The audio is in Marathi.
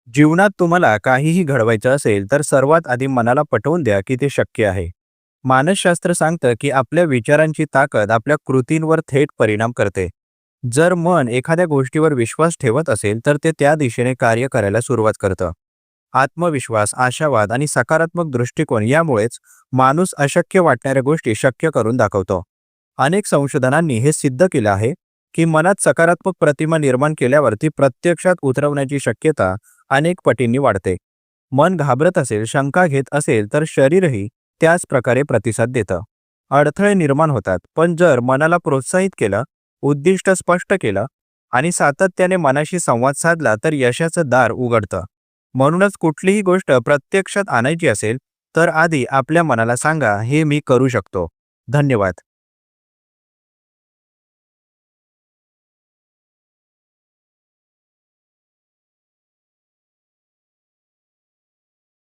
जीवनात तुम्हाला काहीही घडवायचं असेल तर सर्वात आधी मनाला पटवून द्या की ते शक्य आहे. मानसशास्त्र सांगतं की आपल्या विचारांची ताकद आपल्या कृतींवर थेट परिणाम करते. जर मन एखाद्या गोष्टीवर विश्वास ठेवत असेल तर ते त्या दिशेने कार्य करायला सुरुवात करतं. आत्मविश्वास, आशावाद आणि सकारात्मक दृष्टिकोन यामुळेच माणूस अशक्य वाटणाऱ्या गोष्टी शक्य करून दाखवतो. अनेक संशोधनांनी हे सिद्ध केलं आहे की मनात सकारात्मक प्रतिमा निर्माण केल्यावर ती प्रत्यक्षात उतरवण्याची शक्यता अनेक पटींनी वाढते. मन घाबरत असेल, शंका घेत असेल तर शरीरही त्याच प्रकारे प्रतिसाद देतं. अडथळे निर्माण होतात, पण जर मनाला प्रोत्साहित केलं, उद्दिष्ट स्पष्ट केलं आणि सातत्याने मनाशी संवाद साधला तर यशाचं दार उघडतं. म्हणूनच कुठलीही गोष्ट प्रत्यक्षात आणायची असेल तर आधी आपल्या मनाला सांगा, हे मी करू शकतो. धन्यवाद.